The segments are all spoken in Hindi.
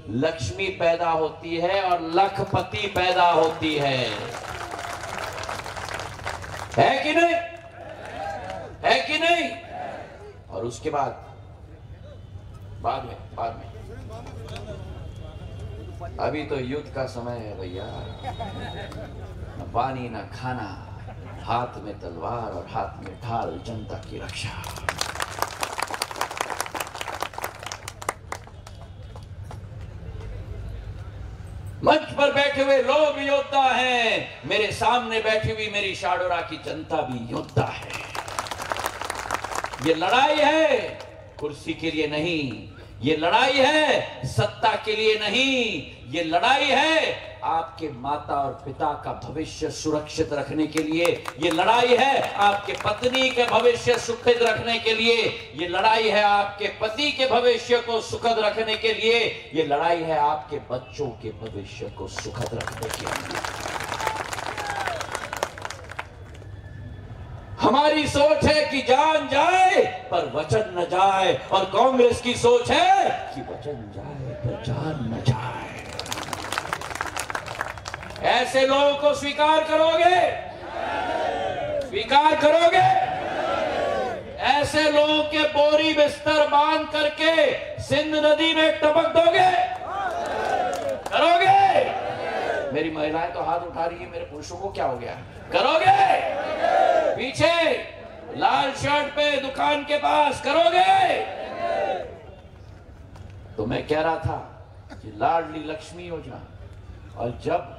लक्ष्मी पैदा होती है और लखपति पैदा होती है कि नहीं? है कि नहीं? और उसके बाद में अभी तो युद्ध का समय है भैया, न पानी न खाना, हाथ में तलवार और हाथ में ढाल, जनता की रक्षा। मंच पर बैठे हुए लोग योद्धा हैं, मेरे सामने बैठी हुई मेरी शाडोरा की जनता भी योद्धा है। ये लड़ाई है कुर्सी के लिए नहीं, ये लड़ाई है सत्ता के लिए नहीं, ये लड़ाई है आपके माता और पिता का भविष्य सुरक्षित रखने के लिए, ये लड़ाई है आपके पत्नी के भविष्य सुखद रखने के लिए, ये लड़ाई है आपके पति के भविष्य को सुखद रखने के लिए, ये लड़ाई है आपके बच्चों के भविष्य को सुखद रखने के लिए। हमारी सोच है कि जान जाए पर वचन न जाए, और कांग्रेस की सोच है कि वचन जाए पर जान न जाए। ऐसे लोगों को स्वीकार करोगे? स्वीकार करोगे? ऐसे लोगों के बोरी बिस्तर बांध करके सिंध नदी में टपक दोगे? करोगे? मेरी महिलाएं तो हाथ उठा रही है, मेरे पुरुषों को क्या हो गया? करोगे? पीछे लाल शर्ट पे दुकान के पास करोगे? तो मैं कह रहा था कि लाडली लक्ष्मी योजना, और जब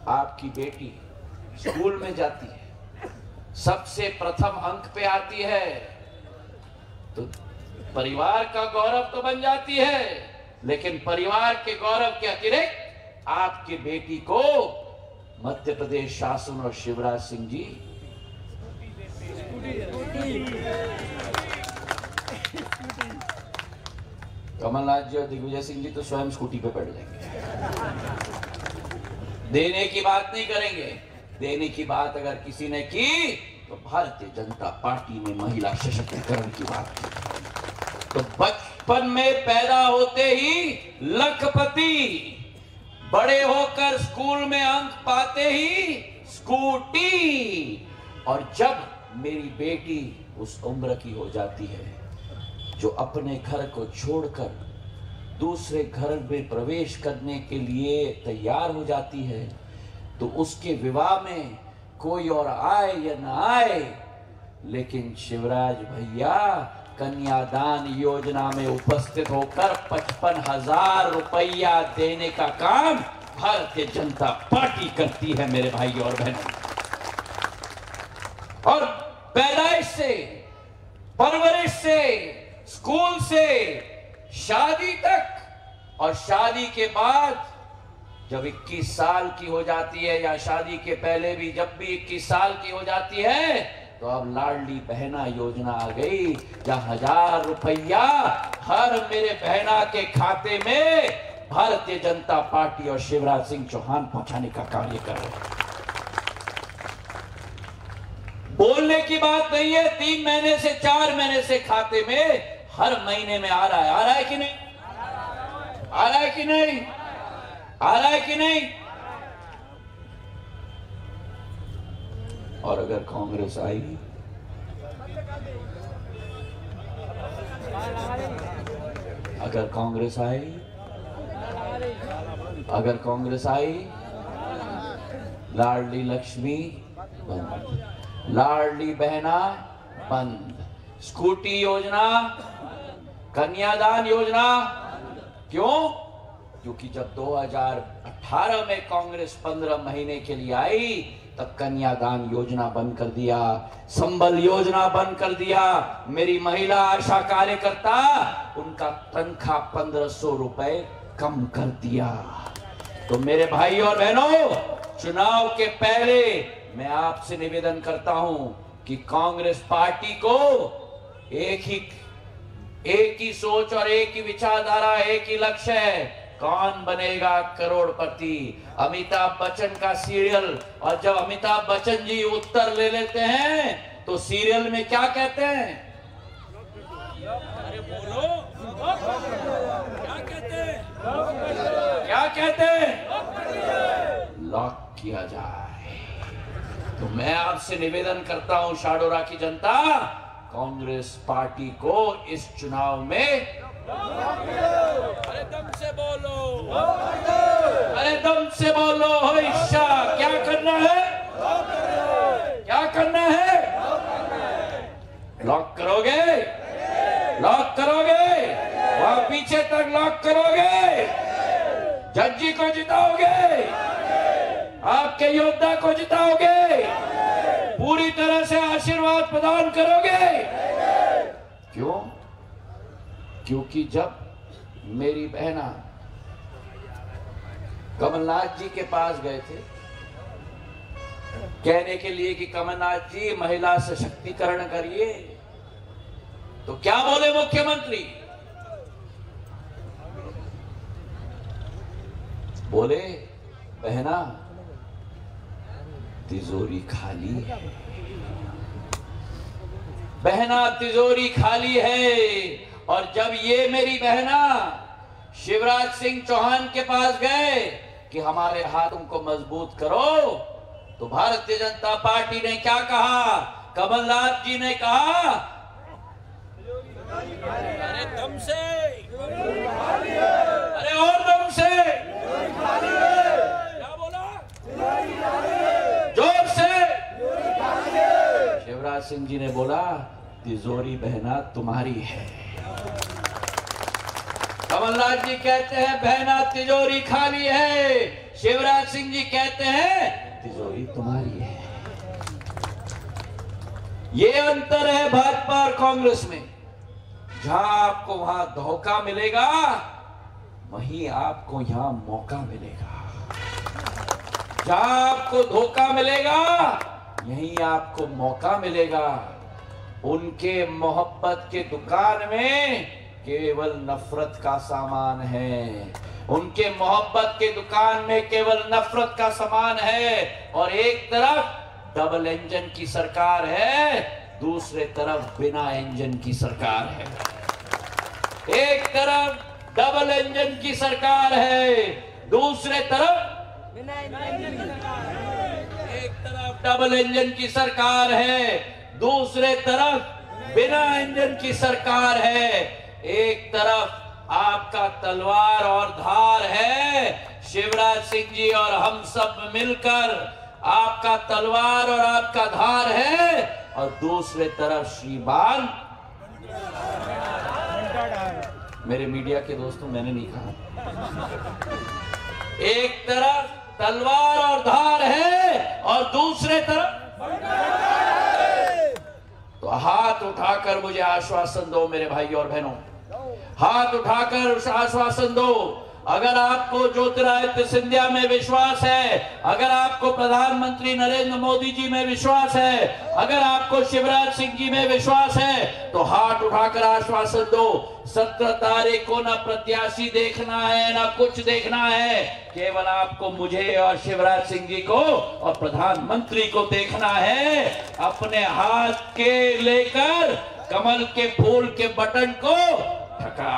आपकी बेटी स्कूल में जाती है, सबसे प्रथम अंक पे आती है, तो परिवार का गौरव तो बन जाती है, लेकिन परिवार के गौरव के अतिरिक्त आपकी बेटी को मध्य प्रदेश शासन और शिवराज सिंह जी कमलनाथ जी और दिग्विजय सिंह जी तो स्वयं स्कूटी पे बैठ जाएंगे। देने की बात नहीं करेंगे, देने की बात अगर किसी ने की तो भारतीय जनता पार्टी ने महिला सशक्तिकरण की बात की। तो बचपन में पैदा होते ही लखपति, बड़े होकर स्कूल में अंक पाते ही स्कूटी, और जब मेरी बेटी उस उम्र की हो जाती है जो अपने घर को छोड़कर दूसरे घर में प्रवेश करने के लिए तैयार हो जाती है, तो उसके विवाह में कोई और आए या ना आए, लेकिन शिवराज भैया कन्यादान योजना में उपस्थित होकर 55,000 रुपया देने का काम भारतीय जनता पार्टी करती है मेरे भाई और बहनों। और पैदाइश से, परवरिश से, स्कूल से, शादी तक, और शादी के बाद जब 21 साल की हो जाती है, या शादी के पहले भी जब भी 21 साल की हो जाती है, तो अब लाडली बहना योजना आ गई, जहां 1000 रुपया हर मेरे बहना के खाते में भारतीय जनता पार्टी और शिवराज सिंह चौहान पहुंचाने का कार्य कर रहे हैं। बोलने की बात नहीं है, 3 महीने से 4 महीने से खाते में हर महीने में आ रहा है कि नहीं? आ रहा है कि नहीं? आ रहा है कि नहीं? और अगर कांग्रेस आएगी, अगर कांग्रेस आई, अगर कांग्रेस आई, लाडली लक्ष्मी बंद, लाडली बहना बंद, स्कूटी योजना, कन्यादान योजना। क्यों? क्योंकि जब 2018 में कांग्रेस 15 महीने के लिए आई, तब कन्यादान योजना बंद कर दिया, संबल योजना बंद कर दिया। मेरी महिला आशा कार्यकर्ता, उनका तनख्वाह 1500 रुपए कम कर दिया। तो मेरे भाई और बहनों, चुनाव के पहले मैं आपसे निवेदन करता हूं कि कांग्रेस पार्टी को एक ही सोच और एक ही विचारधारा, एक ही लक्ष्य है, कौन बनेगा करोड़पति। अमिताभ बच्चन का सीरियल, और जब अमिताभ बच्चन जी उत्तर ले लेते हैं तो सीरियल में क्या कहते हैं? अरे बोलो, क्या कहते हैं? कहते हैं? लॉक किया जाए। तो मैं आपसे निवेदन करता हूं शाडोरा की जनता, कांग्रेस पार्टी को इस चुनाव में अरे दम से बोलो, अरे दम से बोलो हमेशा। क्या करना है? क्या करना है? लॉक करोगे? लॉक करोगे? वहां पीछे तक लॉक करोगे? जज्जी को जिताओगे? आपके योद्धा को जिताओगे? पूरी तरह से आशीर्वाद प्रदान करोगे? क्यों? क्योंकि जब मेरी बहना कमलनाथ जी के पास गए थे कहने के लिए कि कमलनाथ जी महिला सशक्तिकरण करिए, तो क्या बोले मुख्यमंत्री? बोले बहना तिजोरी खाली है, बहना तिजोरी खाली है। और जब ये मेरी बहना शिवराज सिंह चौहान के पास गए कि हमारे हाथों को मजबूत करो, तो भारतीय जनता पार्टी ने क्या कहा? कमलनाथ जी ने कहा अरे दम से, अरे और दम से, क्या बोला? जोर से। शिवराज सिंह जी ने बोला तिजोरी बहना तुम्हारी है। कमलनाथ जी कहते हैं बहना तिजोरी खाली है, शिवराज सिंह जी कहते हैं तिजोरी तुम्हारी है। ये अंतर है भाजपा और कांग्रेस में। जहां आपको वहां धोखा मिलेगा, वहीं आपको यहां मौका मिलेगा। जहां आपको धोखा मिलेगा, यहीं आपको मौका मिलेगा। उनके मोहब्बत के दुकान में केवल नफरत का सामान है। उनके मोहब्बत के दुकान में केवल नफरत का सामान है। और एक तरफ डबल इंजन की सरकार है, दूसरे तरफ बिना इंजन की सरकार है। एक तरफ डबल इंजन की सरकार है, दूसरे तरफ बिना इंजन की सरकार। एक तरफ डबल इंजन की सरकार है, दूसरे तरफ बिना इंजन की सरकार है। एक तरफ आपका तलवार और धार है, शिवराज सिंह जी और हम सब मिलकर आपका तलवार और आपका धार है, और दूसरे तरफ श्रीमान। मेरे मीडिया के दोस्तों, मैंने नहीं कहा। एक तरफ तलवार और धार है और दूसरे तरफ, तो हाथ उठाकर मुझे आश्वासन दो मेरे भाई और बहनों, हाथ उठाकर आश्वासन दो। अगर आपको ज्योतिरादित्य सिंधिया में विश्वास है, अगर आपको प्रधानमंत्री नरेंद्र मोदी जी में विश्वास है, अगर आपको शिवराज सिंह जी में विश्वास है, तो हाथ उठाकर आश्वासन दो। 17 तारीख को ना प्रत्याशी देखना है, ना कुछ देखना है, केवल आपको मुझे और शिवराज सिंह जी को और प्रधानमंत्री को देखना है। अपने हाथ के लेकर कमल के फूल के बटन को ठका